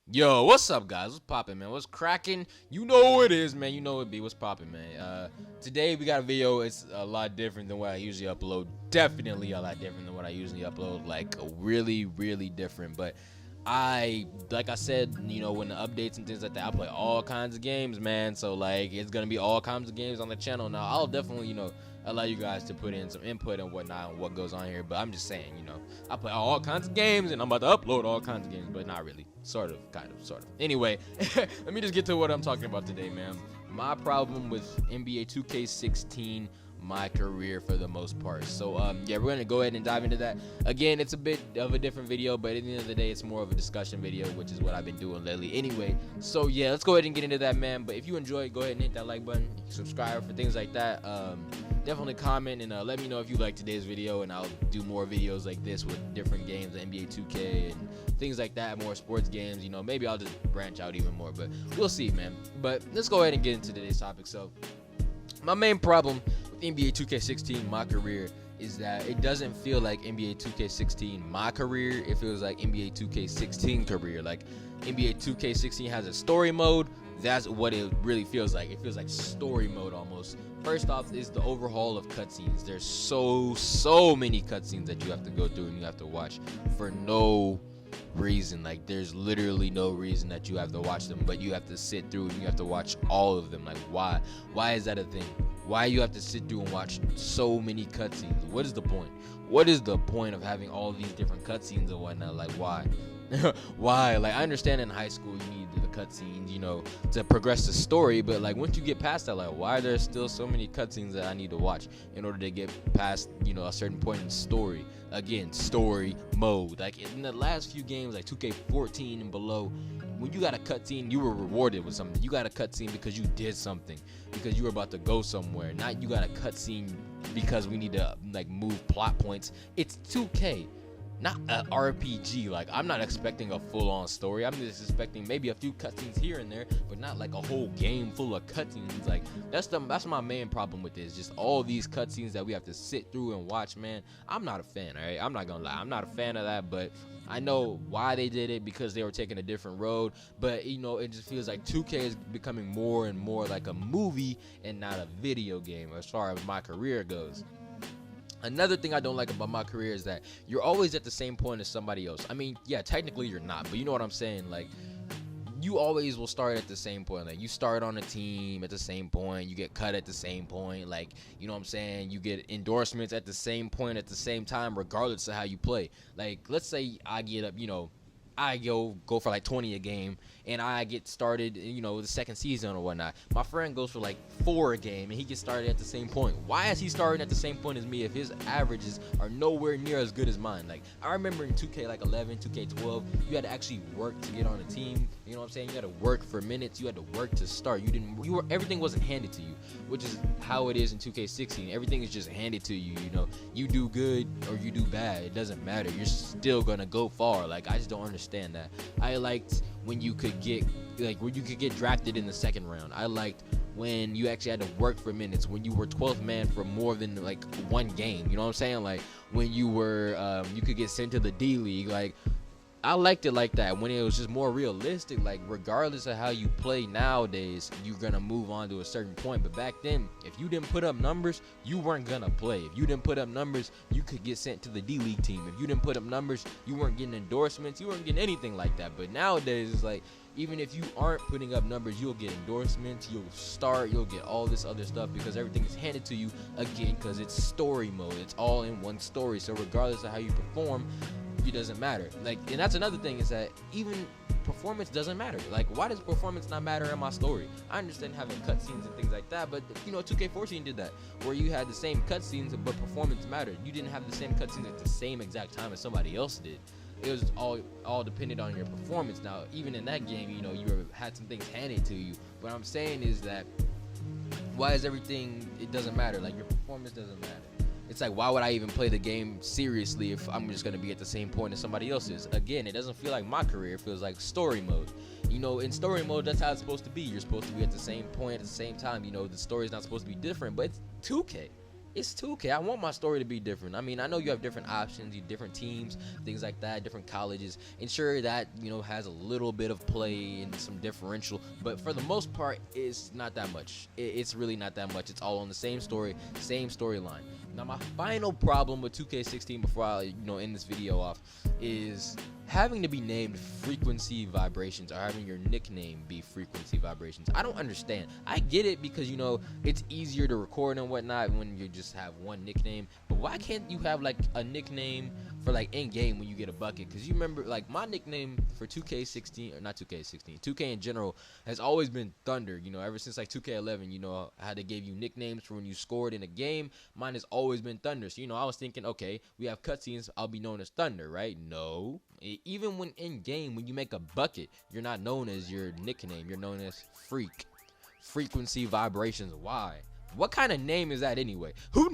Yo, what's up, guys? What's poppin', man? What's cracking? You know it is, man. You know it be. What's poppin', man? Today we got a video. It's a lot different than what I usually upload. Definitely a lot different than what I usually upload. Like, really, really different. But like I said, when the updates and things like that, I play all kinds of games, man. So, like, it's gonna be all kinds of games on the channel. Now, I'll definitely, allow you guys to put in some input and whatnot on what goes on here. But I'm just saying, I play all kinds of games and I'm about to upload all kinds of games, but not really. Sort of, kind of, sort of. Anyway, let me just get to what I'm talking about today, man. My problem with NBA 2K16, my career for the most part. So yeah, we're gonna go ahead and dive into that. Again, it's a bit of a different video, but at the end of the day, it's more of a discussion video, which is what I've been doing lately anyway. So yeah, let's go ahead and get into that, man. But if you enjoy it, go ahead and hit that like button, subscribe for things like that. Definitely comment and let me know if you like today's video, and I'll do more videos like this with different games, NBA 2K and things like that, more sports games. Maybe I'll just branch out even more, but we'll see, man. But let's go ahead and get into today's topic. So my main problem with NBA 2K16, my career, is that it doesn't feel like NBA 2K16 my career. It feels like NBA 2K16 career. Like NBA 2K16 has a story mode. That's what it really feels like. It feels like story mode almost. First off is the overhaul of cutscenes. There's so many cutscenes that you have to go through and you have to watch for no reason. Like, there's literally no reason that you have to watch them, but you have to sit through and you have to watch all of them. Like, why is that a thing? Why you have to sit through and watch so many cutscenes? What is the point? What is the point of having all these different cutscenes and whatnot? Like, why? Why? Like, I understand in high school you need the cutscenes, to progress the story, but like once you get past that, like, why are there still so many cutscenes that I need to watch in order to get past, a certain point in the story? Again, story mode. Like in the last few games, like 2K14 and below, when you got a cutscene, you were rewarded with something. You got a cutscene because you did something, because you were about to go somewhere. Not you got a cutscene because we need to like move plot points. It's 2K. Not an RPG. Like, I'm not expecting a full-on story. I'm just expecting maybe a few cutscenes here and there, but not like a whole game full of cutscenes. Like, that's my main problem with this. Just all these cutscenes that we have to sit through and watch, man. I'm not a fan, all right? I'm not gonna lie. I'm not a fan of that, but I know why they did it, because they were taking a different road. But, it just feels like 2K is becoming more and more like a movie and not a video game as far as my career goes. Another thing I don't like about my career is that you're always at the same point as somebody else. I mean, yeah, technically you're not, but you know what I'm saying? Like, you always will start at the same point. Like, you start on a team at the same point, you get cut at the same point. Like, you know what I'm saying? You get endorsements at the same point, at the same time, regardless of how you play. Like, let's say I get up, I go for like 20 a game, and I get started, the second season or whatnot. My friend goes for like 4 a game, and he gets started at the same point. Why is he starting at the same point as me if his averages are nowhere near as good as mine? Like, I remember in 2K like 11, 2K12, you had to actually work to get on a team. You know what I'm saying? You had to work for minutes. You had to work to start. Everything wasn't handed to you, which is how it is in 2K16. Everything is just handed to you. You do good or you do bad. It doesn't matter. You're still gonna go far. Like, I just don't understand that. I liked when you could get drafted in the second round. I liked when you actually had to work for minutes, when you were 12th man for more than like one game. You know what I'm saying? Like, when you were you could get sent to the D League. Like, I liked it like that, when it was just more realistic. Like, regardless of how you play nowadays, you're gonna move on to a certain point. But back then, if you didn't put up numbers, you weren't gonna play. If you didn't put up numbers, you could get sent to the D League team. If you didn't put up numbers, you weren't getting endorsements. You weren't getting anything like that. But nowadays, it's like, even if you aren't putting up numbers, you'll get endorsements, you'll start, you'll get all this other stuff, because everything is handed to you, again, because it's story mode. It's all in one story. So regardless of how you perform, it doesn't matter. Like, and that's another thing, is that even performance doesn't matter. Like, why does performance not matter in my story? I understand having cutscenes and things like that, but 2K14 did that, where you had the same cutscenes but performance mattered. You didn't have the same cutscenes at the same exact time as somebody else did. It was all dependent on your performance. Now, even in that game, you had some things handed to you. What I'm saying is that, why is everything, it doesn't matter? Like, your performance doesn't matter. It's like, why would I even play the game seriously if I'm just going to be at the same point as somebody else is? Again, it doesn't feel like my career. It feels like story mode. In story mode, that's how it's supposed to be. You're supposed to be at the same point at the same time. The story's not supposed to be different, but it's 2K. it's 2K. I want my story to be different. I mean, I know you have different options, you different teams, things like that, different colleges. Ensure that, you know, has a little bit of play and some differential, but for the most part, it's not that much. It's really not that much. It's all on the same story, same storyline. Now, my final problem with 2K16 before I, you know, end this video off is having to be named frequency vibrations, or having your nickname be frequency vibrations. I don't understand. I get it because, you know, it's easier to record and whatnot when you just have one nickname, but why can't you have like a nickname for like in game when you get a bucket? Because you remember, like, my nickname for 2K16, or not 2K16, 2K in general has always been Thunder. You know, ever since like 2K11, you know how they gave you nicknames for when you scored in a game. Mine has always been Thunder. So, you know, I was thinking, okay, we have cutscenes, I'll be known as Thunder, right? No. Even when in game, when you make a bucket, you're not known as your nickname. You're known as frequency vibrations. Why? What kind of name is that anyway? Who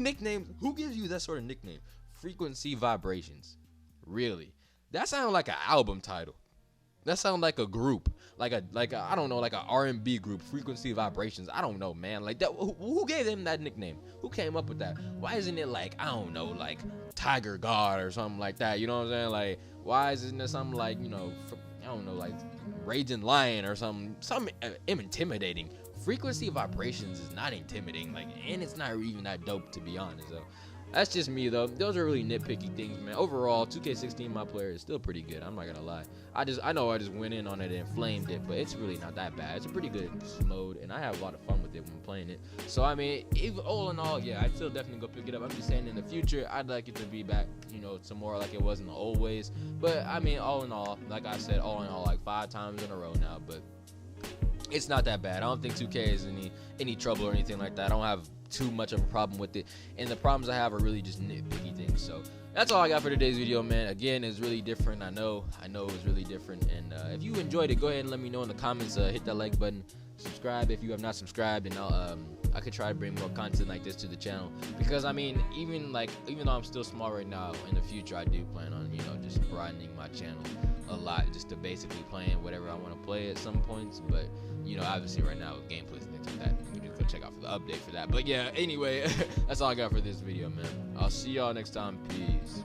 gives you that sort of nickname? Frequency vibrations. Really? That sounds like an album title. That sounds like a group, like a I don't know, like a R&B group. Frequency vibrations. I don't know, man. Like that. Who gave them that nickname? Who came up with that? Why isn't it like, I don't know, like Tiger God or something like that? You know what I'm saying? Like, why isn't there something like, you know, I don't know, like Raging Lion or something intimidating? Frequency vibrations is not intimidating, like, and it's not even that dope, to be honest. So that's just me, though. Those are really nitpicky things, man. Overall, 2K16, my player is still pretty good. I'm not gonna lie. I know I just went in on it and flamed it, but it's really not that bad. It's a pretty good mode, and I have a lot of fun with it when playing it. So I mean, all in all, yeah, I'd still definitely go pick it up. I'm just saying, in the future, I'd like it to be back, you know, some more like it was in the old ways. But I mean, all in all, like I said, all in all, like 5 times in a row now. But it's not that bad. I don't think 2K is any trouble or anything like that. I don't have too much of a problem with it, and the problems I have are really just nitpicky things. So that's all I got for today's video, man. Again, it's really different. I know it's really different, and if you enjoyed it, go ahead and let me know in the comments. Hit that like button, subscribe if you have not subscribed, and I could try to bring more content like this to the channel, because I mean, even though I'm still small right now, in the future I do plan on, you know, just broadening my channel a lot, just to basically playing whatever I want to play at some points. But you know, obviously right now with gameplay and things like that, you can just go check out for the update for that. But yeah, anyway, that's all I got for this video, man. I'll see y'all next time. Peace.